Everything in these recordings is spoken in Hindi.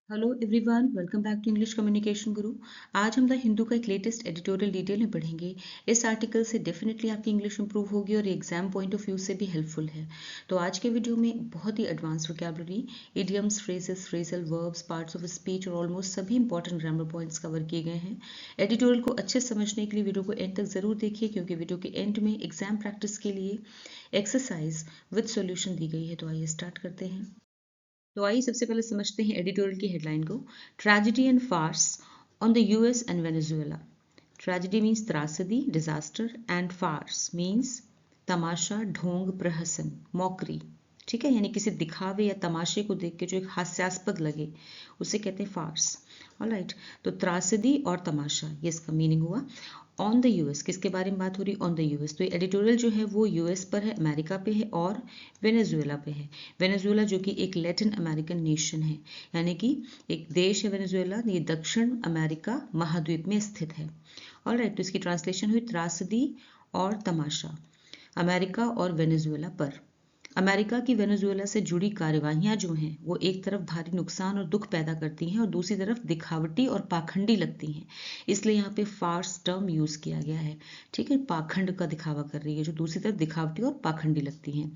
Hello everyone, welcome back to English communication guru. आज हम द हिंदू का एक लेटेस्ट एडिटोरियल डिटेल में पढ़ेंगे। इस आर्टिकल से डेफिनेटली आपकी इंग्लिश इंप्रूव होगी और एग्जाम पॉइंट ऑफ व्यू से भी हेल्पफुल है। तो आज के वीडियो में बहुत ही advance vocabulary, idioms, phrases, phrasal verbs, parts of speech और ऑलमोस्ट सभी इंपॉर्टेंट ग्रामर पॉइंट्स कवर किए गए हैं। एडिटोरियल को अच्छे से समझने के लिए वीडियो को एंड तक जरूर देखिए, क्योंकि वीडियो के एंड में एग्जाम प्रैक्टिस के लिए एक्सरसाइज विद सॉल्यूशन दी गई है। तो आइए स्टार्ट करते हैं। तो आइए सबसे पहले समझते हैं एडिटोरियल की हेडलाइन को। Tragedy and farce on the US and Venezuela. Tragedy means त्रासदी, डिजास्टर, एंड फार्स मीन्स तमाशा, ढोंग, प्रहसन, मॉकरी। ठीक है, यानी किसी दिखावे या तमाशे को देख के जो एक हास्यास्पद लगे उसे कहते हैं फार्स। ऑलराइट, तो त्रासदी और तमाशा, ये इसका मीनिंग हुआ। ऑन द यूएस, किसके बारे में बात हो रही? On the US. तो ये एडिटोरियल जो है वो यूएस पर है, अमेरिका पे है और वेनेजुएला पे है। वेनेजुएला जो कि एक लैटिन अमेरिकन नेशन है, यानी कि एक देश है वेनेजुएला, ये दक्षिण अमेरिका महाद्वीप में स्थित है। ऑलराइट, तो इसकी ट्रांसलेशन हुई त्रासदी और तमाशा, अमेरिका और वेनेजुएला पर। अमेरिका की वेनेजुएला से जुड़ी कार्यवाहियां जो हैं वो एक तरफ भारी नुकसान और दुख पैदा करती हैं और दूसरी तरफ दिखावटी और पाखंडी लगती हैं, इसलिए यहाँ पे फार्स टर्म यूज किया गया है। ठीक है, पाखंड का दिखावा कर रही है जो दूसरी तरफ दिखावटी और पाखंडी लगती हैं।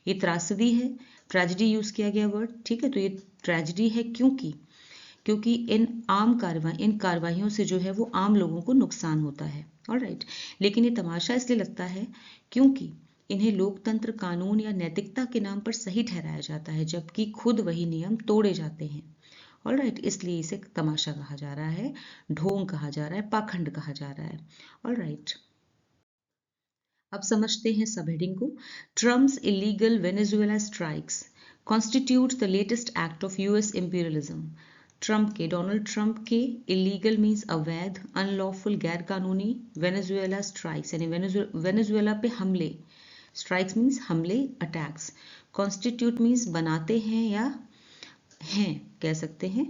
ये त्रासदी है, ट्रेजेडी यूज किया गया वर्ड। ठीक है, तो ये ट्रेजेडी है क्योंकि इन कार्यवाहियों से जो है वो आम लोगों को नुकसान होता है। ऑलराइट, लेकिन ये तमाशा इसलिए लगता है क्योंकि इन्हें लोकतंत्र, कानून या नैतिकता के नाम पर सही ठहराया जाता है, जबकि खुद वही नियम तोड़े जाते हैं। ऑलराइट, इसलिए इसे तमाशा कहा जा रहा है, ढोंग कहा जा रहा है, पाखंड कहा जा रहा है। ऑलराइट, अब समझते हैं सब हेडिंग को। Trump's illegal Venezuela strikes constitute the latest act of US imperialism. Donald Trump के इलीगल मीन्स अवैध, अनलॉफुल, गैर कानूनी, वेनेजुएला स्ट्राइक्स यानी वेनेजुएला पे हमले। स्ट्राइक्स मीन्स हमले, अटैक्स। कॉन्स्टिट्यूट मीन्स बनाते हैं या हैं, कह सकते हैं।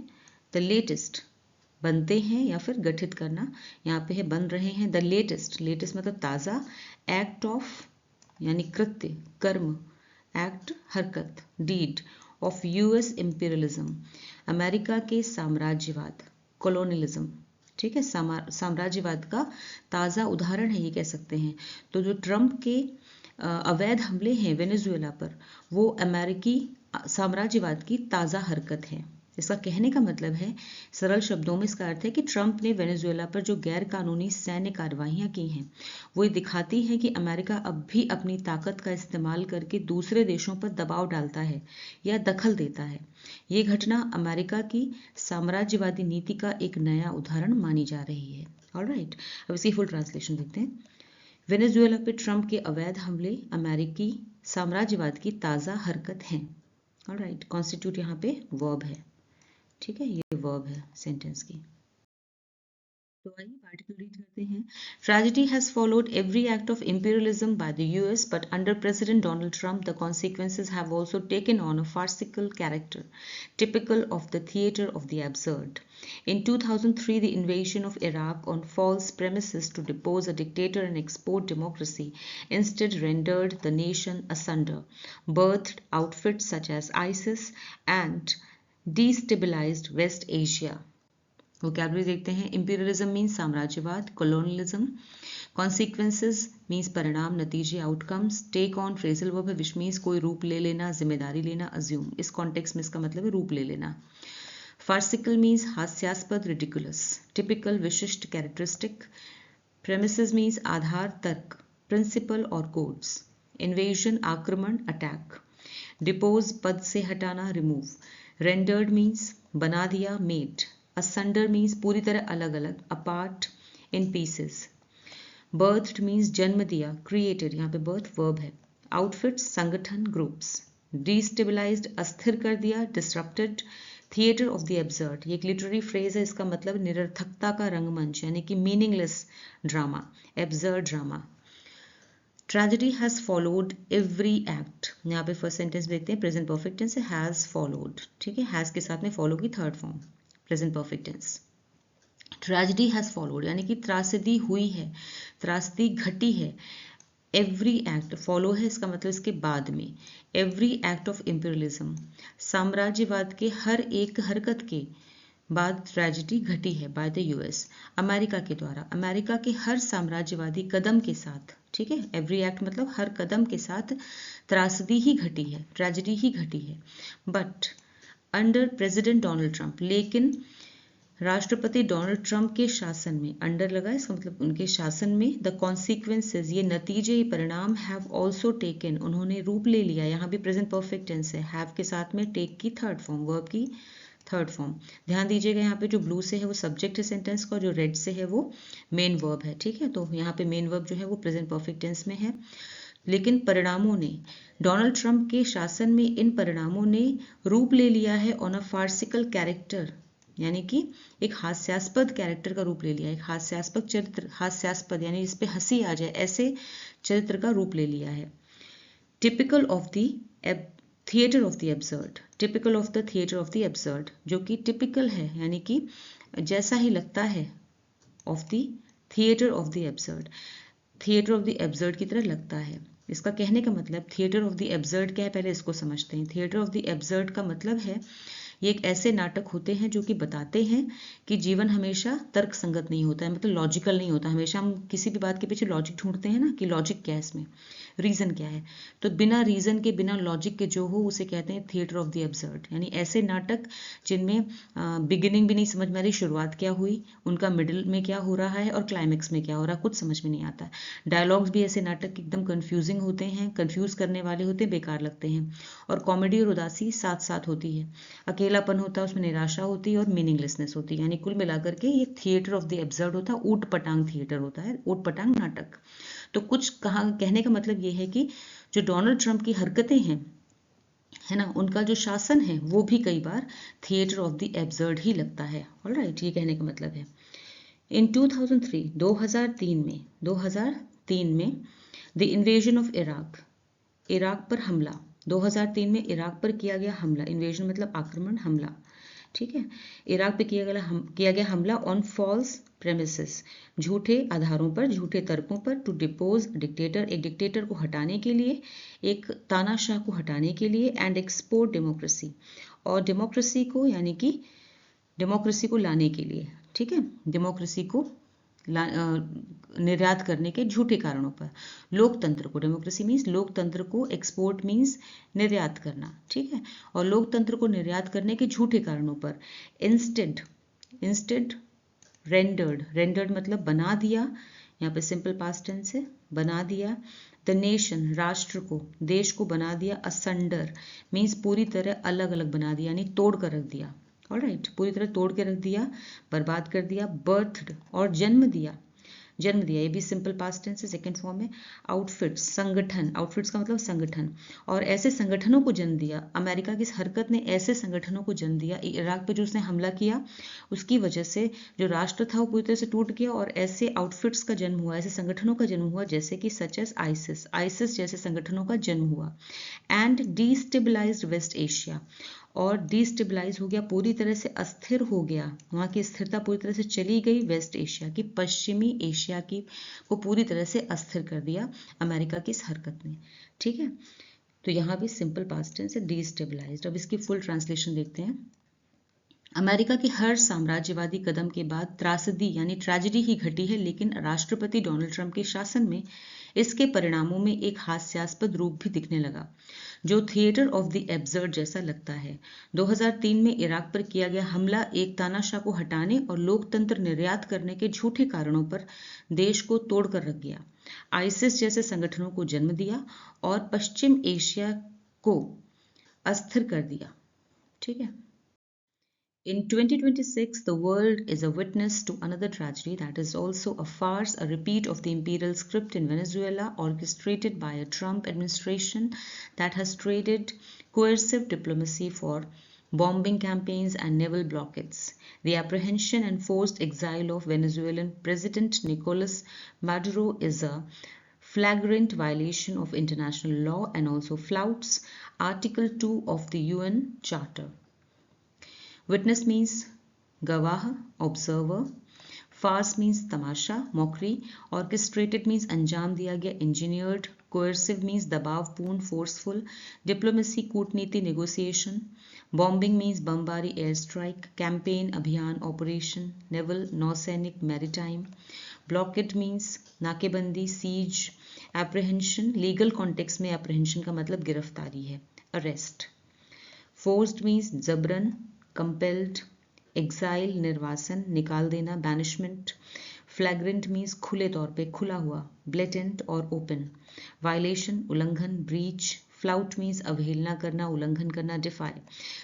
द लेटेस्ट, बनते हैं या फिर गठित करना, यहाँ पे है बन रहे हैं। द लेटेस्ट, लेटेस्ट मतलब ताज़ा, एक्ट ऑफ यानी कृत्य, कर्म, एक्ट हरकत, deed of US imperialism, America के साम्राज्यवाद, कोलोनियलिज्म। ठीक है, साम्राज्यवाद का ताज़ा उदाहरण है ये कह सकते हैं। तो जो ट्रंप के अवैध हमले हैं वेनेजुएला पर, वो अमेरिकी साम्राज्यवाद की ताज़ा हरकत है। इसका कहने का मतलब है, सरल शब्दों में इसका अर्थ है कि ट्रंप ने वेनेजुएला पर जो गैर कानूनी सैन्य कार्यवाहियां की हैं वो ये दिखाती है कि अमेरिका अब भी अपनी ताकत का इस्तेमाल करके दूसरे देशों पर दबाव डालता है या दखल देता है। ये घटना अमेरिका की साम्राज्यवादी नीति का एक नया उदाहरण मानी जा रही है। ऑलराइट, अब इसकी फुल ट्रांसलेशन देखते हैं। वेनेजुएला पे ट्रंप के अवैध हमले अमेरिकी साम्राज्यवाद की ताज़ा हरकत हैं। ऑलराइट, कॉन्स्टिट्यूट यहाँ पे वर्ब है। ठीक है, ये वर्ब है सेंटेंस की। तो आइए आर्टिकल रीड करते हैं। Tragedy has followed every act of imperialism by the US, but under President Donald Trump, the consequences have also taken on a farcical character, typical of the theater of the absurd. In 2003, the invasion of Iraq on false premises to depose a dictator and export democracy instead rendered the nation asunder, birthed outfits such as ISIS, and destabilized West Asia. Vocabulary देखते हैं। इंपीरियलिज्म मीन्स साम्राज्यवाद, कोलोनियलिज्म, कॉन्सिक्वेंसेज मीन्स परिणाम, नतीजे, outcomes, take on phrasal verb है विच मीन्स कोई रूप ले लेना, जिम्मेदारी लेना, अज्यूम। इस कॉन्टेक्स्ट में इसका मतलब है रूप ले लेना। फार्सिकल मीन्स हास्यास्पद, रिडिकुलस। टिपिकल विशिष्ट, कैरेक्टरिस्टिक। प्रेमिसेस मीन्स आधार, तर्क, प्रिंसिपल और कोड्स। इन्वेजन आक्रमण, अटैक। डिपोज पद से हटाना, रिमूव। रेंडर्ड मीन्स बना दिया, मेड। असंडर मीन्स पूरी तरह अलग अलग, अपार्ट, इन पीसेस। बर्थड मीन्स जन्म दिया, क्रिएटेड, यहाँ पे बर्थ वर्ब है। आउटफिट्स संगठन, ग्रुप्स। डिस्टेबलाइज्ड अस्थिर कर दिया, disrupted. Theatre of the absurd, ये एक लिटरेरी फ्रेज है, इसका मतलब निरर्थकता का रंगमंच यानी कि meaningless drama, absurd drama. Tragedy has followed every act, यहाँ पे फर्स्ट सेंटेंस देखते हैं, प्रेजेंट परफेक्ट टेंस से हैज फॉलोड। ठीक है, हैज के साथ में फॉलो की third form, present perfect tense. Tragedy has followed यानी कि त्रासदी हुई है, त्रासदी घटी है। एवरी एक्ट, फॉलो है इसका मतलब इसके बाद में। एवरी एक्ट ऑफ इंपीरियलिज्म, साम्राज्यवाद के हर एक हरकत के बाद ट्रेजिडी घटी है बाय द यूएस, अमेरिका के द्वारा, अमेरिका के हर साम्राज्यवादी कदम के साथ, ठीक है, एवरी एक्ट मतलब हर कदम के साथ त्रासदी ही घटी है, ट्रेजिडी ही घटी है। But under president Donald Trump, लेकिन राष्ट्रपति डोनाल्ड ट्रंप के शासन में, अंडर लगा इसका मतलब उनके शासन में, द कॉन्सिक्वेंसेज, ये नतीजे, ये परिणाम, हैव ऑल्सो टेकन, उन्होंने रूप ले लिया, यहाँ भी प्रेजेंट परफेक्ट टेंस है, हैव के साथ में टेक की थर्ड फॉर्म, वर्ब की थर्ड फॉर्म। ध्यान दीजिएगा यहाँ पे जो ब्लू से है वो सब्जेक्ट है सेंटेंस का, जो रेड से है वो मेन वर्ब है, ठीक है। तो यहाँ पे मेन वर्ब जो है वो प्रेजेंट परफेक्ट टेंस में है। लेकिन परिणामों ने, डोनाल्ड ट्रंप के शासन में इन परिणामों ने रूप ले लिया है ऑन अ फार्सिकल कैरेक्टर, यानी कि एक हास्यास्पद कैरेक्टर का रूप ले लिया, एक हास्यास्पद चरित्र, हास्यास्पद यानी जिस पे हंसी आ जाए ऐसे चरित्र का रूप ले लिया है। Typical of the theatre of the absurd, typical of the theatre of the absurd, जो कि टिपिकल है यानी कि जैसा ही लगता है, of the theatre of the absurd, theatre of the absurd की तरह लगता है। इसका कहने का मतलब, थिएटर ऑफ द एब्सर्ड क्या है पहले इसको समझते हैं। थिएटर ऑफ द एब्सर्ड का मतलब है ये एक ऐसे नाटक होते हैं जो कि बताते हैं कि जीवन हमेशा तर्क संगत नहीं होता है, मतलब लॉजिकल नहीं होता। हमेशा हम किसी भी बात के पीछे लॉजिक ढूंढते हैं ना, कि लॉजिक क्या है इसमें, रीजन क्या है, तो बिना रीजन के, बिना लॉजिक के जो हो उसे कहते हैं थिएटर ऑफ द एब्सर्ड, यानी ऐसे नाटक जिनमें बिगिनिंग भी नहीं समझ में आ रही, शुरुआत क्या हुई, उनका मिडिल में क्या हो रहा है और क्लाइमेक्स में क्या हो रहा है, कुछ समझ में नहीं आता। डायलॉग्स भी ऐसे नाटक एकदम कंफ्यूजिंग होते हैं, कंफ्यूज करने वाले होते हैं, बेकार लगते हैं। और कॉमेडी और उदासी साथ साथ होती है, अकेलापन होता है उसमें, निराशा होती है और मीनिंगलेसनेस होती है, यानी कुल मिलाकर के ये थिएटर ऑफ द एब्सर्ड होता है, ऊट पटांग थिएटर होता है, ऊट पटांग नाटक। तो कुछ कहने का मतलब ये है कि जो डोनाल्ड ट्रंप की हरकतें हैं, है ना, उनका जो शासन है वो भी कई बार थिएटर ऑफ द एब्सर्ड ही लगता है। ऑलराइट, ये कहने का मतलब है। इन 2003 में the invasion of Iraq, Iraq पर हमला, 2003 में इराक पर किया गया हमला, इन्वेजन मतलब आक्रमण, हमला, ठीक है, इराक पे किया गया हमला ऑन फॉल्स प्रेमिसेस, झूठे आधारों पर, झूठे तर्कों पर, टू डिपोज डिक्टेटर, एक डिक्टेटर को हटाने के लिए, एक तानाशाह को हटाने के लिए, एंड एक्सपोर्ट डेमोक्रेसी, और डेमोक्रेसी को यानी कि डेमोक्रेसी को लाने के लिए, ठीक है, डेमोक्रेसी को निर्यात करने के झूठे कारणों पर, लोकतंत्र को, डेमोक्रेसी मीन्स लोकतंत्र को, एक्सपोर्ट मीन्स निर्यात करना, ठीक है, और लोकतंत्र को निर्यात करने के झूठे कारणों पर, इंस्टेड रेंडर्ड, रेंडर्ड मतलब बना दिया, यहाँ पे सिंपल पास्ट टेंस है, बना दिया, द नेशन, राष्ट्र को, देश को बना दिया, असंडर मीन्स पूरी तरह अलग अलग बना दिया, यानी तोड़ कर रख दिया, ऑलराइट, पूरी तरह तोड़ के रख दिया, बर्बाद कर दिया, बर्थड और जन्म दिया, जन्म दिया, ये भी सिंपल पास्ट टेंस है, सेकंड फॉर्म में, आउटफिट्स, संगठन, आउटफिट्स का मतलब संगठन, और ऐसे संगठनों को जन्म दिया, अमेरिका की इस हरकत ने ऐसे संगठनों को जन्म दिया, इराक पे जो उसने हमला किया उसकी वजह से जो राष्ट्र था वो पूरी तरह से टूट गया, और ऐसे आउटफिट्स का जन्म हुआ, ऐसे संगठनों का जन्म हुआ जैसे कि सच एज आइसिस, आइसिस जैसे संगठनों का जन्म हुआ, एंड डिस्टेबलाइज्ड वेस्ट एशिया, और डिस्टेबलाइज हो गया, पूरी तरह से अस्थिर हो गया, वहाँ की स्थिरता पूरी तरह से चली गई, वेस्ट एशिया की, पश्चिमी एशिया की को पूरी तरह से अस्थिर कर दिया अमेरिका की इस हरकत ने, ठीक है। तो यहाँ भी सिंपल पास्ट टेंस है, डिस्टेबलाइज्ड। अब इसकी फुल ट्रांसलेशन देखते हैं। अमेरिका के हर साम्राज्यवादी कदम के बाद त्रासदी यानी ट्रेजिडी ही घटी है, लेकिन राष्ट्रपति डोनाल्ड ट्रंप के शासन में इसके परिणामों में एक हास्यास्पद रूप भी दिखने लगा, जो थिएटर ऑफ द एब्सर्ड जैसा लगता है। 2003 में इराक पर किया गया हमला एक तानाशाह को हटाने और लोकतंत्र निर्यात करने के झूठे कारणों पर देश को तोड़कर रख गया, आइसिस जैसे संगठनों को जन्म दिया और पश्चिम एशिया को अस्थिर कर दिया, ठीक है। In 2026, the world is a witness to another tragedy that is also a farce, a repeat of the imperial script in Venezuela orchestrated by a Trump administration that has traded coercive diplomacy for bombing campaigns and naval blockades. The apprehension and forced exile of Venezuelan President Nicolas Maduro is a flagrant violation of international law and also flouts Article 2 of the UN Charter. Witness means गवाह, observer, farce means तमाशा, मौकरी, orchestrated means अंजाम दिया गया, engineered, coercive means दबावपूर्ण, forceful, diplomacy कूटनीति, negotiation, बॉम्बिंग मीन्स बमबारी, एयर स्ट्राइक, कैंपेन अभियान, ऑपरेशन, नेवल नौसैनिक, मैरीटाइम, ब्लॉकेड मीन्स नाकेबंदी, सीज, एप्रहेंशन, लीगल कॉन्टेक्स्ट में एप्रहेंशन का मतलब गिरफ्तारी है, अरेस्ट, फोर्स्ड मीन्स जबरन, कंपेल्ड, एग्जाइल निर्वासन, निकाल देना, बैनिशमेंट, फ्लैग्रेंट मीन्स खुले तौर पे, खुला हुआ, ब्लेटेंट और ओपन, वायलेशन उल्लंघन, ब्रीच, फ्लाउट मीन्स अवहेलना करना, उल्लंघन करना, डिफाई,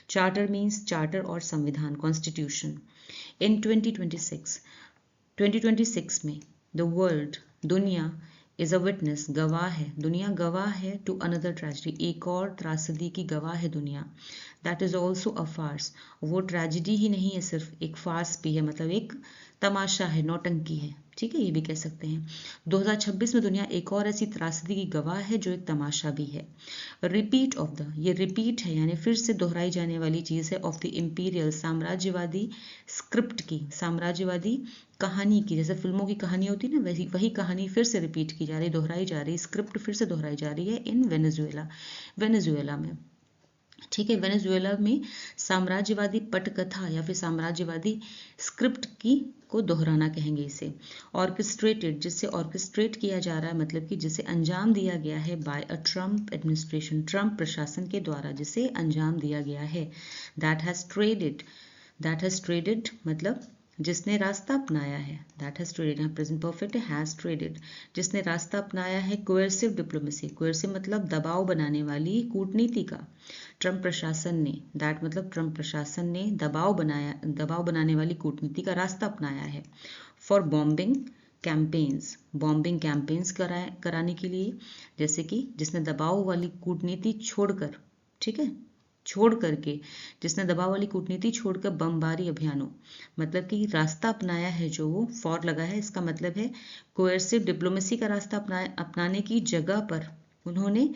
चार्टर मीन्स चार्टर और संविधान, कॉन्स्टिट्यूशन। इन 2026 में द वर्ल्ड दुनिया इज अ विटनेस गवाह है, दुनिया गवाह है, टू अनदर ट्रेजेडी एक और त्रासदी की गवाह है दुनिया, that is also a farce, वो ट्रेजेडी ही नहीं है सिर्फ, एक फार्स भी है, मतलब एक तमाशा है, नौटंकी है, ठीक है, ये भी कह सकते हैं। 2026 में दुनिया एक और ऐसी त्रासदी की गवाह है जो एक तमाशा भी है। रिपीट ऑफ द, ये रिपीट है यानी फिर से दोहराई जाने वाली चीज है, ऑफ द इंपीरियल साम्राज्यवादी स्क्रिप्ट की, साम्राज्यवादी कहानी की, जैसे फिल्मों की कहानी होती है ना, वही कहानी फिर से रिपीट की जा रही, दोहराई जा रही, स्क्रिप्ट फिर से दोहराई जा रही है इन वेनेजुएला में, ठीक है। वेनेजुएला में साम्राज्यवादी पटकथा या फिर साम्राज्यवादी स्क्रिप्ट की को दोहराना कहेंगे इसे। ऑर्केस्ट्रेटेड, जिससे ऑर्केस्ट्रेट किया जा रहा है, मतलब कि जिसे अंजाम दिया गया है बाय अ ट्रम्प एडमिनिस्ट्रेशन, ट्रम्प प्रशासन के द्वारा जिसे अंजाम दिया गया है। दैट हैज ट्रेडेड मतलब जिसने रास्ता अपनाया है, दैट हैज ट्रेडेड, यहाँ प्रेजेंट परफेक्ट है, हैज ट्रेडेड, जिसने रास्ता अपनाया है। कोएर्सिव डिप्लोमेसी, कोएर्सिव मतलब दबाव बनाने वाली कूटनीति का, ट्रम्प प्रशासन ने, दैट मतलब ट्रम्प प्रशासन ने दबाव बनाने वाली कूटनीति का रास्ता अपनाया है। फॉर बॉम्बिंग कैंपेन्स कराने के लिए, जैसे कि जिसने दबाव वाली कूटनीति छोड़कर, ठीक है, जिसने दबाव वाली कूटनीति छोड़कर बमबारी अभियानों, मतलब कि रास्ता अपनाया है, जो वो फॉर लगा है, इसका मतलब है कोएर्सिव डिप्लोमेसी का रास्ता अपनाने की जगह पर उन्होंने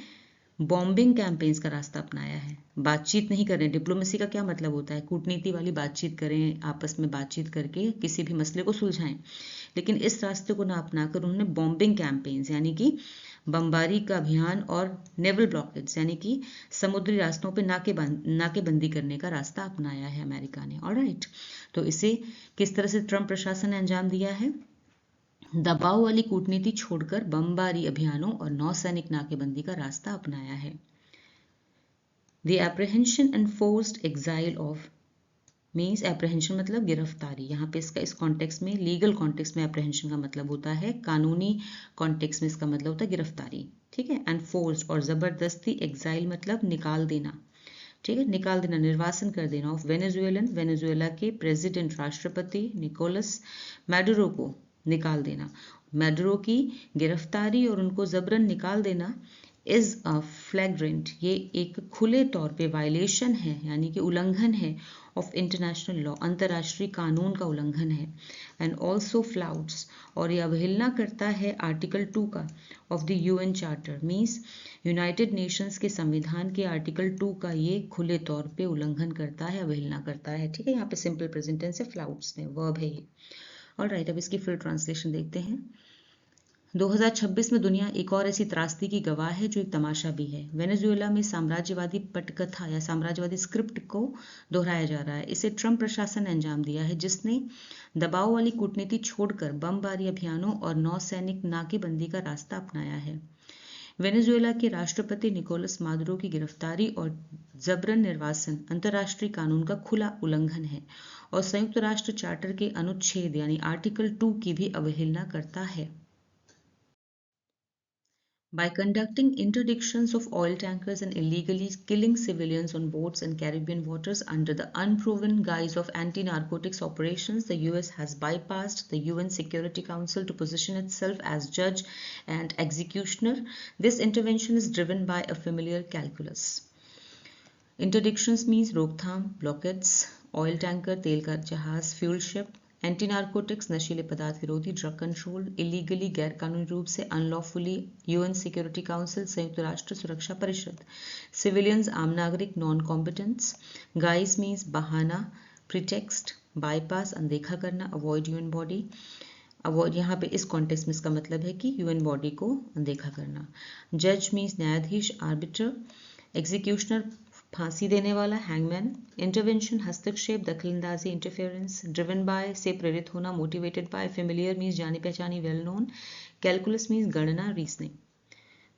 बॉम्बिंग कैंपेन्स का रास्ता अपनाया है। बातचीत नहीं कर रहे, डिप्लोमेसी का क्या मतलब होता है, कूटनीति वाली बातचीत करें, आपस में बातचीत करके किसी भी मसले को सुलझाएं, लेकिन इस रास्ते को ना अपनाकर उन्होंने बॉम्बिंग कैंपेन्स यानी कि बमबारी का अभियान और नेवल ब्लॉकेड्स यानी कि समुद्री रास्तों पर नाकेबंदी करने का रास्ता अपनाया है अमेरिका ने। ऑलराइट, तो इसे किस तरह से ट्रम्प प्रशासन ने अंजाम दिया है, दबाव वाली कूटनीति छोड़कर बमबारी अभियानों और नौसैनिक नाकेबंदी का रास्ता अपनाया है। The apprehension and forced exile of means, apprehension मतलब गिरफ्तारी, यहाँ पे इसका इस कॉन्टेक्स्ट में, लीगल कॉन्टेक्स्ट में एप्रहेंशन का मतलब होता है, कानूनी कॉन्टेक्स्ट में इसका मतलब होता है गिरफ्तारी, ठीक है। एंड फोर्स्ड और जबरदस्ती, एग्जाइल मतलब निकाल देना, ठीक है, निकाल देना, निर्वासन कर देना, ऑफ वेनेजुएला के प्रेसिडेंट राष्ट्रपति निकोलस मैडुरो को निकाल देना, मैडुरो की गिरफ्तारी और उनको जबरन निकाल देना इज अ फ्लैग्रेंट, ये एक खुले तौर पे वायलेशन है यानी कि उल्लंघन है, ऑफ इंटरनेशनल लॉ, अंतर्राष्ट्रीय कानून का उल्लंघन है। एंड ऑल्सो फ्लाउट्स, और ये अवहेलना करता है आर्टिकल 2 का of the UN charter, means United Nations के संविधान के आर्टिकल 2 का ये खुले तौर पे उल्लंघन करता है, अवहेलना करता है, ठीक है। यहाँ पे सिंपल प्रेजेंट टेंस है, फ्लाउट्स में वर्ब है ये। ऑलराइट, अब इसकी फुल ट्रांसलेशन देखते हैं। 2026 में दुनिया एक और ऐसी त्रासदी की गवाह है जो एक तमाशा भी है। वेनेजुएला में साम्राज्यवादी पटकथा या साम्राज्यवादी स्क्रिप्ट को दोहराया जा रहा है, इसे ट्रम्प प्रशासन ने अंजाम दिया है, जिसने दबाव वाली कूटनीति छोड़कर बमबारी अभियानों और नौसैनिक नाकेबंदी का रास्ता अपनाया है। वेनेजुएला के राष्ट्रपति निकोलस मादुरो की गिरफ्तारी और जबरन निर्वासन अंतर्राष्ट्रीय कानून का खुला उल्लंघन है और संयुक्त राष्ट्र चार्टर के अनुच्छेद यानी आर्टिकल 2 की भी अवहेलना करता है। By conducting interdictions of oil tankers and illegally killing civilians on boats in Caribbean waters under the unproven guise of anti-narcotics operations, the US has bypassed the UN Security Council to position itself as judge and executioner. This intervention is driven by a familiar calculus. Interdictions means रोकथाम, blockades, oil tanker, तेल का जहाज, fuel ship, एंटी नार्कोटिक्स नशीले पदार्थ विरोधी, ड्रग कंट्रोल, इलीगली गैर कानूनी रूप से, अनलॉफुली, यूएन सिक्योरिटी काउंसिल संयुक्त राष्ट्र सुरक्षा परिषद, सिविलियंस आम नागरिक, नॉन कॉम्पिटेंट्स, गाइस मीन्स बहाना, प्रिटेक्स्ट, बाईपास अनदेखा करना, अवॉइड यूएन बॉडी, अवॉइड यहाँ पे इस कॉन्टेक्स्ट में इसका मतलब है कि यूएन बॉडी को अनदेखा करना, जज मीन्स न्यायाधीश, आर्बिटर, एग्जीक्यूशनर फांसी देने वाला, हैंगमैन। इंटरवेंशन, हस्तक्षेप, दखलंदाजी, इंटरफेरेंस। ड्रिवन बाय, से प्रेरित होना, मोटिवेटेड बाय। फेमिलियर मीन्स जानी पहचानी, वेल नोन। कैलकुलस मीन्स गणना, रीजनिंग।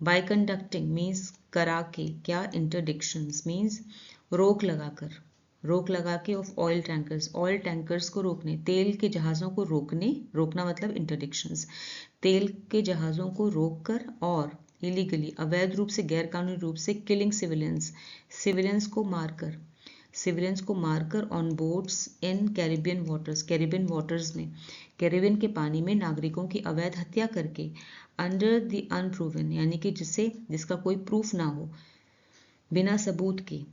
बाय कंडक्टिंग मीन्स करा के, क्या। इंटरडिक्शंस मीन्स रोक लगाकर, रोक लगा के of oil tankers, oil tankers को रोकने, तेल के जहाज़ों को रोकने, रोकना मतलब इंटरडिक्शंस, तेल के जहाज़ों को रोककर और इलीगली, अवैध रूप से, गैर कानूनी रूप से, किलिंग सिविलियंस, सिविलियंस को मारकर, सिविलियंस को मारकर on boats in Caribbean waters, Caribbean waters में, कैरिबियन के पानी में नागरिकों की अवैध हत्या करके, अंडर द अनप्रूवन यानी कि जिसका कोई प्रूफ ना हो, बिना सबूत के,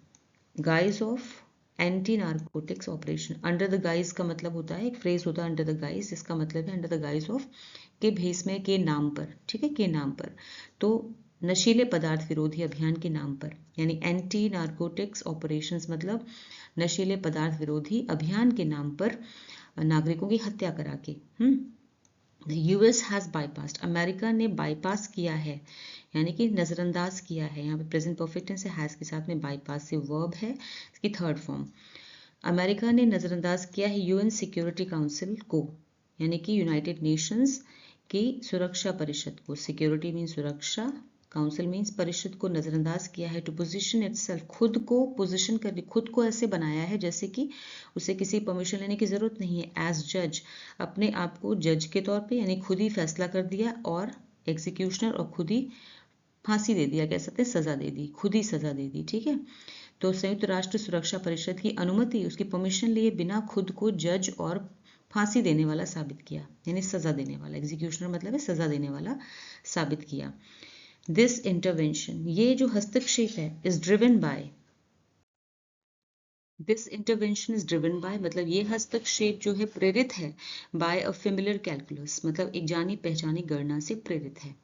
guys of anti narcotics operation. Under the guys का मतलब होता है, एक फ्रेज होता है अंडर द गाइज, इसका मतलब है अंडर द गाइज ऑफ, के भेस में, के नाम पर, ठीक है, के नाम पर, तो नशीले पदार्थ विरोधी अभियान के नाम पर, यानी एंटी नार्कोटिक्स ऑपरेशंस मतलब नशीले पदार्थ विरोधी अभियान के नाम पर नागरिकों की हत्या करा के। The US has bypassed, America ने बाईपास किया है, यानी कि नजरअंदाज किया है। यहाँ पे प्रेजेंट परफेक्ट टेंस से हैज के साथ में बाईपास से वर्ब है, इसकी थर्ड फॉर्म। अमेरिका ने नजरअंदाज किया है यूएन सिक्योरिटी काउंसिल को, यानी कि यूनाइटेड नेशंस की सुरक्षा परिषद को। सिक्योरिटी मीन सुरक्षा, काउंसिल मीन्स परिषद को नजरअंदाज किया है। टू पोजीशन इटसेल्फ, खुद को पोजीशन कर, खुद को ऐसे बनाया है जैसे कि उसे किसी परमिशन लेने की जरूरत नहीं है। एज जज, अपने आप को जज के तौर पे, यानी खुद ही फैसला कर दिया, और एग्जीक्यूशनर, और खुद ही फांसी दे दिया, कह सकते हैं सजा दे दी, खुद ही सजा दे दी, ठीक है। तो संयुक्त राष्ट्र सुरक्षा परिषद की अनुमति, उसकी परमिशन लिए बिना खुद को जज और फांसी देने वाला साबित किया, यानी सजा देने वाला, एग्जीक्यूशनर मतलब है सजा देने वाला, साबित किया। दिस इंटरवेंशन, ये जो हस्तक्षेप है, is driven by, this intervention is driven by मतलब ये हस्तक्षेप जो है प्रेरित है, बाय अ फेमिलियर कैलकुलस मतलब एक जानी पहचानी गणना से प्रेरित है।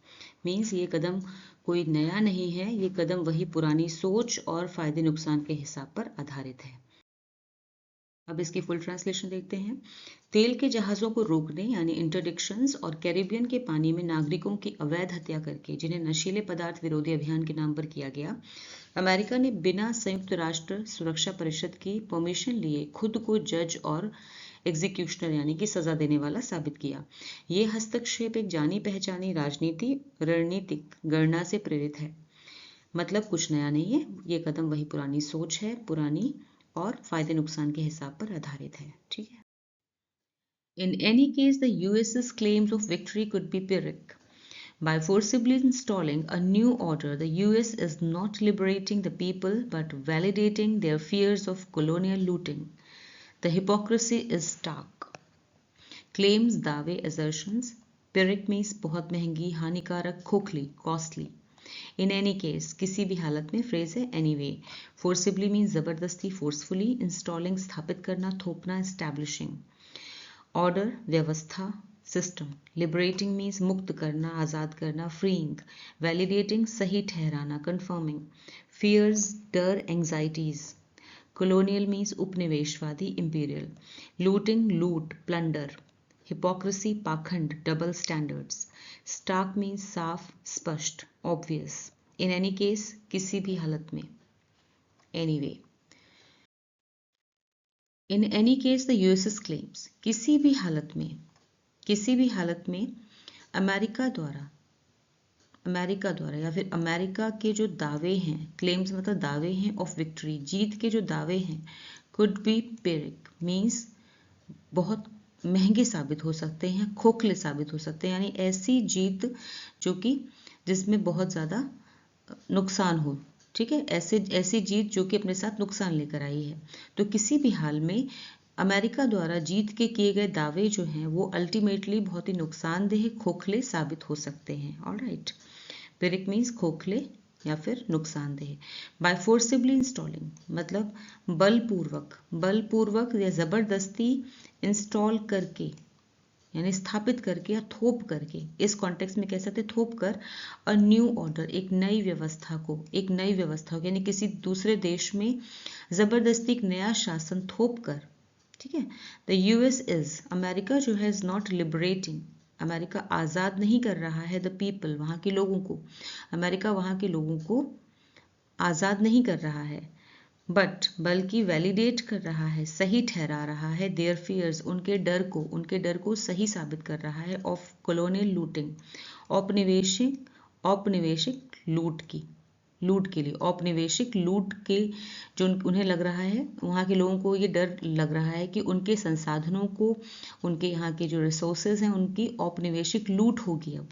मीन्स ये कदम कोई नया नहीं है, ये कदम वही पुरानी सोच और फायदे नुकसान के हिसाब पर आधारित है। अब इसकी फुल ट्रांसलेशन देखते हैं। तेल के जहाज़ों को रोकने यानी इंटरडिक्शंस और कैरिबियन के पानी में नागरिकों की अवैध हत्या करके, जिन्हें नशीले पदार्थ विरोधी अभियान के नाम पर किया गया, अमेरिका ने बिना संयुक्त राष्ट्र सुरक्षा परिषद की परमिशन लिए खुद को जज और एग्जीक्यूशनर यानी कि सजा देने वाला साबित किया। ये हस्तक्षेप एक जानी पहचानी राजनीति रणनीतिक गणना से प्रेरित है, मतलब कुछ नया नहीं है, ये कदम वही पुरानी सोच है, पुरानी और फायदे नुकसान के हिसाब पर आधारित है, ठीक है। In any case, the US's claims of victory could be Pyrrhic. By forcibly installing a new order, the US is not liberating the people but validating their fears of colonial looting. The hypocrisy is stark. Claims, दावे, assertions. Pyrrhic means बहुत महंगी, हानिकारक, खोखली, costly. In any case, किसी भी हालत में, फ्रेज है anyway. Forcibly means जबरदस्ती, forcefully. Installing स्थापित करना, थोपना, establishing. Order व्यवस्था, सिस्टम। लिबरेटिंग मीन्स मुक्त करना, आज़ाद करना, फ्रीइंग। वैलिडेटिंग सही ठहराना, कन्फर्मिंग। फियर्स डर, एंग्जाइटीज। कॉलोनियल मीन्स उपनिवेशवादी, इंपीरियल। लूटिंग लूट, प्लंडर। हिपोक्रेसी पाखंड, डबल स्टैंडर्ड्स। स्टार्क मीन्स साफ, स्पष्ट, ऑब्वियस। इन एनी केस किसी भी हालत में, anyway. In any case the USS claims, किसी भी हालत में, किसी भी हालत में अमेरिका द्वारा या फिर अमेरिका के जो दावे हैं, क्लेम्स मतलब दावे हैं ऑफ विक्ट्री, जीत के जो दावे हैं, कुड बी पिरिक मीन्स बहुत महंगे साबित हो सकते हैं, खोखले साबित हो सकते हैं, यानी ऐसी जीत जो कि जिसमें बहुत ज़्यादा नुकसान हो, ठीक है, ऐसी जीत जो कि अपने साथ नुकसान लेकर आई है। तो किसी भी हाल में अमेरिका द्वारा जीत के किए गए दावे जो हैं वो अल्टीमेटली बहुत ही नुकसानदेह, खोखले साबित हो सकते हैं। ऑलराइट, पिरिक मीन्स खोखले या फिर नुकसानदेह। बाय फोर्सिबली इंस्टॉलिंग मतलब बलपूर्वक या जबरदस्ती इंस्टॉल करके, यानी स्थापित करके या थोप करके, इस कॉन्टेक्स्ट में कह सकते थोप कर, अ न्यू ऑर्डर एक नई व्यवस्था को, यानी किसी दूसरे देश में जबरदस्ती एक नया शासन थोप कर, ठीक है। द यूएस इज, अमेरिका जो है, इज नॉट लिबरेटिंग, अमेरिका आज़ाद नहीं कर रहा है, द पीपल वहाँ के लोगों को, अमेरिका वहाँ के लोगों को आज़ाद नहीं कर रहा है, बट बल्कि वैलिडेट कर रहा है, सही ठहरा रहा है, देयर फियर्स उनके डर को सही साबित कर रहा है, ऑफ कॉलोनियल लूटिंग औपनिवेशिक लूट के लिए औपनिवेशिक लूट के जो उन्हें लग रहा है, वहाँ के लोगों को ये डर लग रहा है कि उनके संसाधनों को, उनके यहाँ के जो रिसोर्सेज हैं उनकी औपनिवेशिक लूट होगी अब।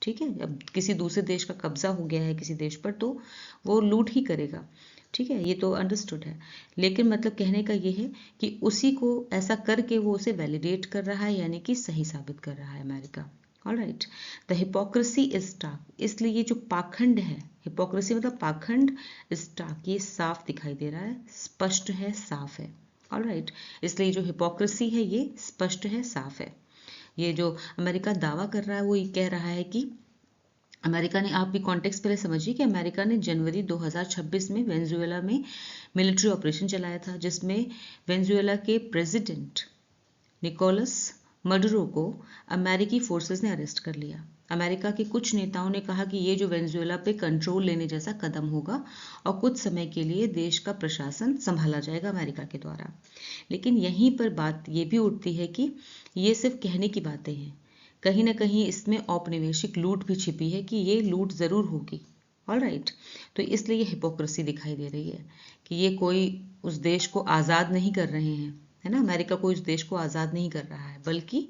ठीक है, अब किसी दूसरे देश का कब्जा हो गया है किसी देश पर तो वो लूट ही करेगा। ठीक है, ये तो अंडरस्टूड है, लेकिन मतलब कहने का ये है कि उसी को ऐसा करके वो उसे वैलिडेट कर रहा है, यानी कि सही साबित कर रहा है America. Alright, the hypocrisy is stark, इसलिए ये जो पाखंड है, हिपोक्रेसी मतलब पाखंड, स्टार्क ये साफ दिखाई दे रहा है, स्पष्ट है, साफ है। ऑलराइट, इसलिए जो हिपोक्रेसी है ये स्पष्ट है, साफ है। ये जो अमेरिका दावा कर रहा है वो ये कह रहा है कि अमेरिका ने, आप भी कॉन्टेक्स्ट पहले समझिए कि अमेरिका ने जनवरी 2026 में वेनेजुएला में मिलिट्री ऑपरेशन चलाया था, जिसमें वेनेजुएला के प्रेसिडेंट निकोलस मडुरो को अमेरिकी फोर्सेस ने अरेस्ट कर लिया। अमेरिका के कुछ नेताओं ने कहा कि ये जो वेनेजुएला पे कंट्रोल लेने जैसा कदम होगा और कुछ समय के लिए देश का प्रशासन संभाला जाएगा अमेरिका के द्वारा। लेकिन यहीं पर बात ये भी उठती है कि ये सिर्फ कहने की बातें हैं, कहीं ना कहीं इसमें औपनिवेशिक लूट भी छिपी है कि ये लूट ज़रूर होगी। ऑलराइट, तो इसलिए ये हिपोक्रेसी दिखाई दे रही है कि ये कोई उस देश को आज़ाद नहीं कर रहे हैं, है ना, अमेरिका कोई उस देश को आज़ाद नहीं कर रहा है, बल्कि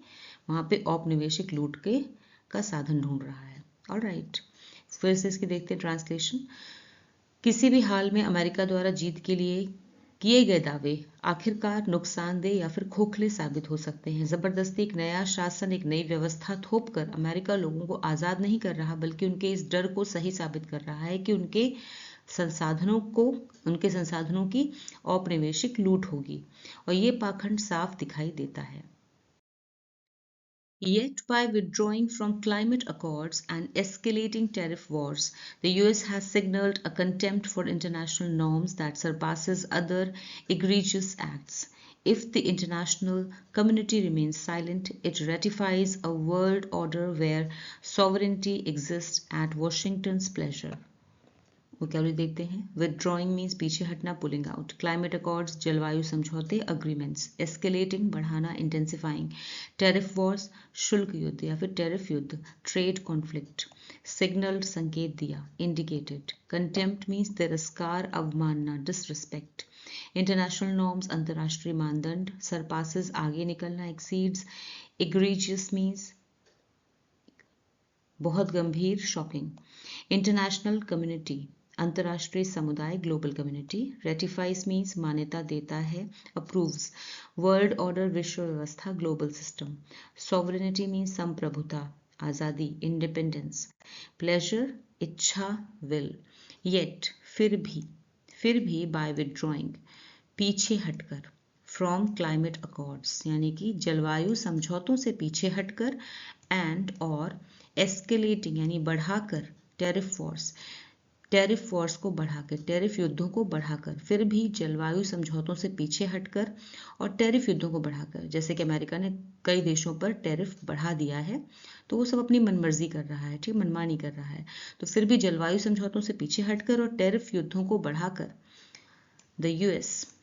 वहाँ पे औपनिवेशिक लूट के का साधन ढूंढ रहा है। ऑलराइट, फिर से इसकी देखते हैं ट्रांसलेशन। किसी भी हाल में अमेरिका द्वारा जीत के लिए किए गए दावे आखिरकार नुकसानदेह या फिर खोखले साबित हो सकते हैं। जबरदस्ती एक नया शासन, एक नई व्यवस्था थोपकर अमेरिका लोगों को आज़ाद नहीं कर रहा, बल्कि उनके इस डर को सही साबित कर रहा है कि उनके संसाधनों की औपनिवेशिक लूट होगी, और ये पाखंड साफ दिखाई देता है। Yet, by withdrawing from climate accords and escalating tariff wars, the US has signaled a contempt for international norms that surpasses other egregious acts. If the international community remains silent, it ratifies a world order where sovereignty exists at Washington's pleasure. Vocabulary देखते हैं। विदड्रॉइंग मीन्स पीछे हटना, पुलिंग आउट। क्लाइमेट अकॉर्ड्स जलवायु समझौते, अग्रीमेंट्स। एस्केलेटिंग बढ़ाना, इंटेंसिफाइंग। टैरिफ वॉर्स शुल्क युद्ध या फिर टैरिफ युद्ध, ट्रेड कॉन्फ्लिक्ट। सिग्नल्ड संकेत दिया, इंडिकेटेड। कंटेम्प्ट मीन्स तिरस्कार, अवमानना, डिसरिस्पेक्ट। इंटरनेशनल नॉर्म्स अंतर्राष्ट्रीय मानदंड। सरपासेस आगे निकलना, एक्सीड्स। एग्रीजियस मीन्स बहुत गंभीर, शॉकिंग। इंटरनेशनल कम्युनिटी अंतर्राष्ट्रीय समुदाय, ग्लोबल कम्युनिटी। रेटिफाइज मीन्स मान्यता देता है, अप्रूव्स। वर्ल्ड ऑर्डर विश्व व्यवस्था, ग्लोबल सिस्टम। सॉवरेनिटी मीन्स संप्रभुता, आज़ादी, इंडिपेंडेंस। प्लेजर इच्छा, विल। येट फिर भी बाय विदड्रॉइंग पीछे हटकर। फ्रॉम क्लाइमेट अकॉर्ड्स यानी कि जलवायु समझौतों से पीछे हटकर। एंड और एस्केलेटिंग यानी बढ़ाकर। टैरिफ वॉर्स को बढ़ाकर, टैरिफ युद्धों को बढ़ाकर। फिर भी जलवायु समझौतों से पीछे हटकर और टैरिफ युद्धों को बढ़ाकर। जैसे कि अमेरिका ने कई देशों पर टैरिफ बढ़ा दिया है, तो वो सब अपनी मनमर्जी कर रहा है, ठीक, मनमानी कर रहा है। तो फिर भी जलवायु समझौतों से पीछे हटकर और टैरिफ युद्धों को बढ़ाकर the US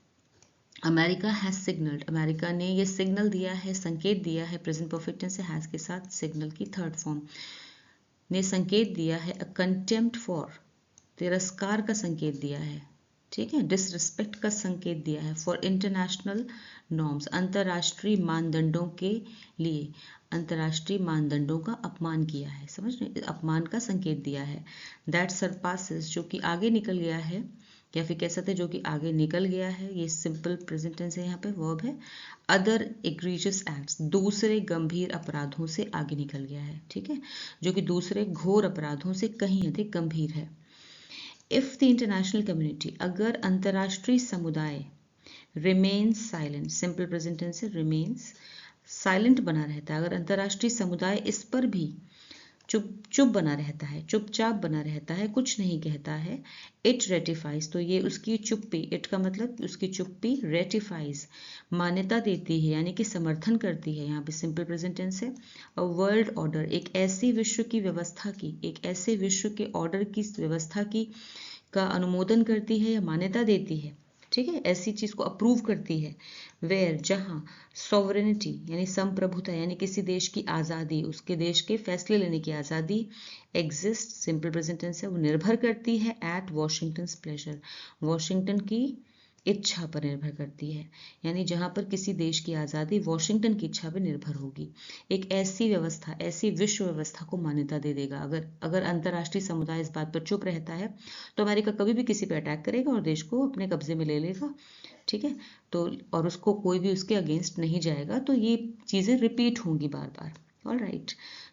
America has signalled, America ने ये सिग्नल दिया है, संकेत दिया है, प्रेजेंट परफेक्ट टेंस से हैज के साथ सिग्नल की थर्ड फॉर्म, ने संकेत दिया है, अ कंटेम्प्ट फॉर तिरस्कार का संकेत दिया है, ठीक है, डिसरिस्पेक्ट का संकेत दिया है, फॉर इंटरनेशनल नॉर्म्स अंतर्राष्ट्रीय मानदंडों के लिए, अंतर्राष्ट्रीय मानदंडों का अपमान किया है, समझ रहे, अपमान का संकेत दिया है। दैट सरपासेस जो कि आगे निकल गया है, या फिर कह सकते हैं जो कि आगे निकल गया है, ये सिंपल प्रेजेंट टेंस है, यहाँ पे वर्ब है। अदर एग्रीजियस एक्ट्स दूसरे गंभीर अपराधों से आगे निकल गया है, ठीक है, जो कि दूसरे घोर अपराधों से कहीं अधिक गंभीर है। इफ द इंटरनेशनल कम्युनिटी अगर अंतर्राष्ट्रीय समुदाय remains silent, simple present tense से रिमेन्स साइलेंट बना रहता है, अगर अंतर्राष्ट्रीय समुदाय इस पर भी चुप बना रहता है, चुपचाप बना रहता है, कुछ नहीं कहता है, इट रेटिफाइज तो ये उसकी चुप्पी, इट का मतलब उसकी चुप्पी, रेटिफाइज मान्यता देती है यानी कि समर्थन करती है, यहाँ पे सिंपल प्रेजेंट टेंस है। और वर्ल्ड ऑर्डर एक ऐसी विश्व की व्यवस्था की, एक ऐसे विश्व के ऑर्डर की व्यवस्था की का अनुमोदन करती है या मान्यता देती है, ठीक है, ऐसी चीज को अप्रूव करती है। वेयर, जहां सॉवरेनिटी यानी संप्रभुता यानी किसी देश की आज़ादी, उसके देश के फैसले लेने की आज़ादी एग्जिस्ट, सिंपल प्रेजेंट टेंस है, वो निर्भर करती है एट वॉशिंगटन प्लेजर, वॉशिंगटन की इच्छा पर निर्भर करती है। यानी जहां पर किसी देश की आज़ादी वॉशिंगटन की इच्छा पर निर्भर होगी। एक ऐसी व्यवस्था, ऐसी विश्व व्यवस्था को मान्यता दे देगा। अगर अंतर्राष्ट्रीय समुदाय इस बात पर चुप रहता है तो अमेरिका कभी भी किसी पे अटैक करेगा और देश को अपने कब्जे में ले लेगा। ठीक है, तो और उसको कोई भी उसके अगेंस्ट नहीं जाएगा, तो ये चीज़ें रिपीट होंगी बार बार। ऑल राइट,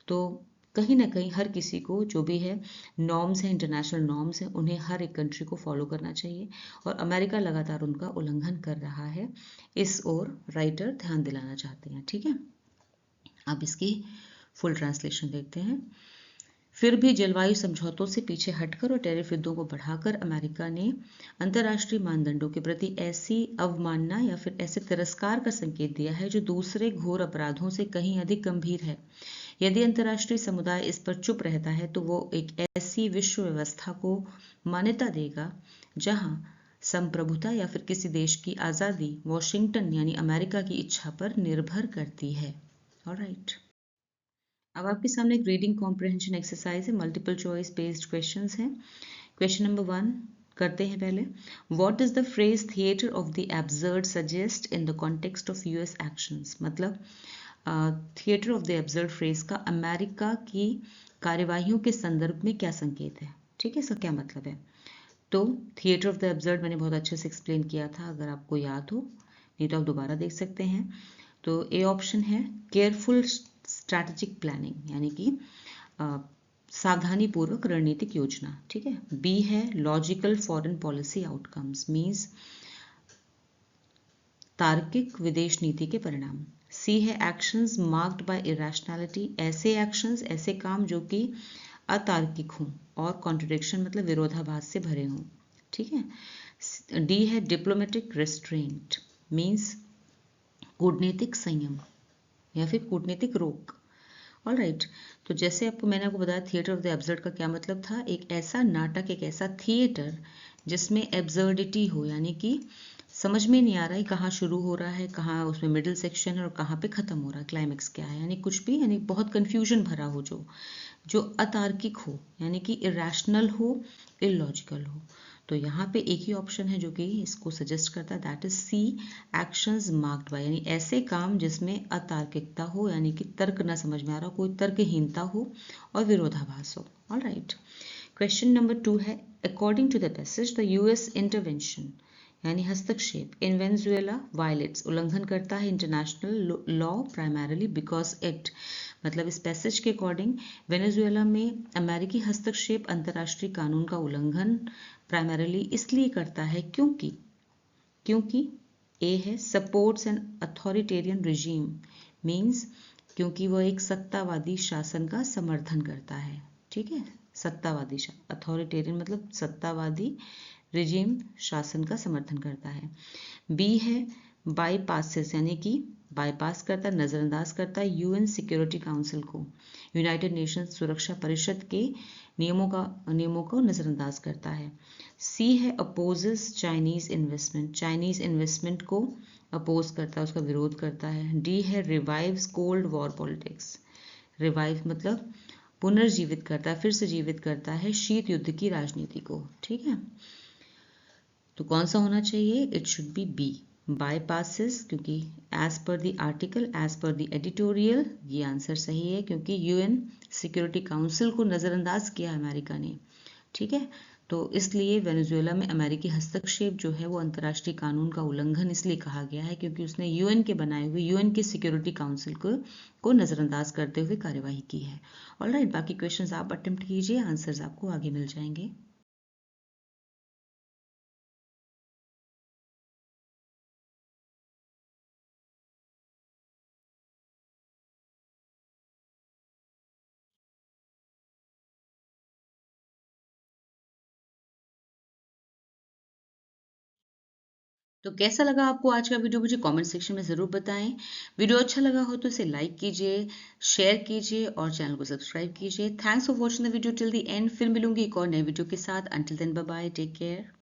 तो कहीं ना कहीं हर किसी को जो भी है नॉर्म्स हैं, इंटरनेशनल नॉर्म्स हैं, उन्हें हर एक कंट्री को फॉलो करना चाहिए और अमेरिका लगातार उनका उल्लंघन कर रहा है। इस ओर राइटर ध्यान दिलाना चाहते हैं। ठीक है, अब इसकी फुल ट्रांसलेशन देखते हैं। फिर भी जलवायु समझौतों से पीछे हटकर और टैरिफ युद्धों को बढ़ाकर अमेरिका ने अंतर्राष्ट्रीय मानदंडों के प्रति ऐसी अवमानना या फिर ऐसे तिरस्कार का संकेत दिया है जो दूसरे घोर अपराधों से कहीं अधिक गंभीर है। यदि अंतर्राष्ट्रीय समुदाय इस पर चुप रहता है तो वो एक ऐसी विश्व व्यवस्था को मान्यता देगा जहां संप्रभुता या फिर किसी देश की आज़ादी वॉशिंगटन यानी अमेरिका की इच्छा पर निर्भर करती है। ऑलराइट, अब आपके सामने एक रीडिंग कॉम्प्रिहेंशन एक्सरसाइज है, मल्टीपल चॉइस बेस्ड क्वेश्चंस हैं। क्वेश्चन नंबर 1 करते हैं पहले। What does the phrase theatre of the absurd suggest in the context of US actions? मतलब theatre of the absurd phrase का अमेरिका की कार्यवाहियों के संदर्भ में क्या संकेत है? ठीक है, इसका क्या मतलब है? तो थिएटर ऑफ द एब्सर्ड मैंने बहुत अच्छे से एक्सप्लेन किया था, अगर आपको याद हो, नहीं तो आप दोबारा देख सकते हैं। तो ए ऑप्शन है केयरफुल स्ट्रैटेजिक प्लानिंग, यानी कि सावधानी पूर्वक रणनीतिक योजना। ठीक है, बी है logical foreign policy outcomes, means तार्किक विदेश नीति के परिणाम। सी है एक्शंस मार्क्ड बाय इरेशनैलिटी, ऐसे एक्शंस, ऐसे काम जो कि अतार्किक हों और कॉन्ट्रडिक्शन मतलब विरोधाभास से भरे हों। ठीक है, डी है डिप्लोमेटिक रिस्ट्रेंट, मींस कूटनीतिक संयम या फिर कूटनीतिक रोक। ऑल राइट, तो जैसे मैंने आपको बताया थिएटर ऑफ द एब्सर्ड का क्या मतलब था, एक ऐसा नाटक, एक ऐसा थिएटर जिसमें एब्सर्डिटी हो, यानी कि समझ में नहीं आ रहा है कहाँ शुरू हो रहा है, कहाँ उसमें मिडिल सेक्शन है और कहाँ पे खत्म हो रहा है, क्लाइमेक्स क्या है, यानी कुछ भी, यानी बहुत कंफ्यूजन भरा हो, जो अतार्किक हो, यानी कि इरेशनल हो, इलॉजिकल हो। तो यहाँ पे एक ही ऑप्शन है जो कि इसको सजेस्ट करता है, that is see, actions marked by, यानी ऐसे काम जिसमें अतार्किकता हो, यानी कि तर्क न समझ में आ रहा हो, कोई तर्कहीनता हो और विरोधाभास हो। ऑल राइट, क्वेश्चन नंबर 2 है according to the passage the US intervention यानी हस्तक्षेप इन वेनेजुएला वायलेट्स, उल्लंघन करता है international law primarily because it, मतलब इस पैसेज के अकॉर्डिंग वेनेजुएला में अमेरिकी हस्तक्षेप अंतर्राष्ट्रीय कानून का उल्लंघन प्राइमरीली इसलिए करता है क्योंकि ए है supports an authoritarian regime, means क्योंकि वह एक सत्तावादी शासन का समर्थन करता है। ठीक है, सत्तावादी, अथॉरिटेरियन मतलब सत्तावादी, रिजीम शासन का समर्थन करता है। बी है बाईपासेस, यानी कि बाईपास करता है, नज़रअंदाज करता है यूएन सिक्योरिटी काउंसिल को, यूनाइटेड नेशंस सुरक्षा परिषद के नियमों को नज़रअंदाज करता है। सी है opposes Chinese investment, Chinese investment को अपोज करता है, उसका विरोध करता है। डी है revives cold war politics, revive मतलब पुनर्जीवित करता है, फिर से जीवित करता है शीत युद्ध की राजनीति को। ठीक है, तो कौन सा होना चाहिए? It should be B, bypasses, क्योंकि as per the article, as per the editorial ये आंसर सही है, क्योंकि यूएन सिक्योरिटी काउंसिल को नज़रअंदाज किया अमेरिका ने। ठीक है, तो इसलिए वेनेजुएला में अमेरिकी हस्तक्षेप जो है वो अंतर्राष्ट्रीय कानून का उल्लंघन इसलिए कहा गया है क्योंकि उसने यूएन के बनाए हुए यूएन के सिक्योरिटी काउंसिल को नज़रअंदाज करते हुए कार्यवाही की है। ऑलराइट, बाकी क्वेश्चंस आप अटेम्प्ट कीजिए, आंसर्स आपको आगे मिल जाएंगे। तो कैसा लगा आपको आज का वीडियो, मुझे कमेंट सेक्शन में ज़रूर बताएं। वीडियो अच्छा लगा हो तो इसे लाइक कीजिए, शेयर कीजिए और चैनल को सब्सक्राइब कीजिए। Thanks for watching the video till the end. फिर मिलूंगी एक और नए वीडियो के साथ। Until then bye bye, take care.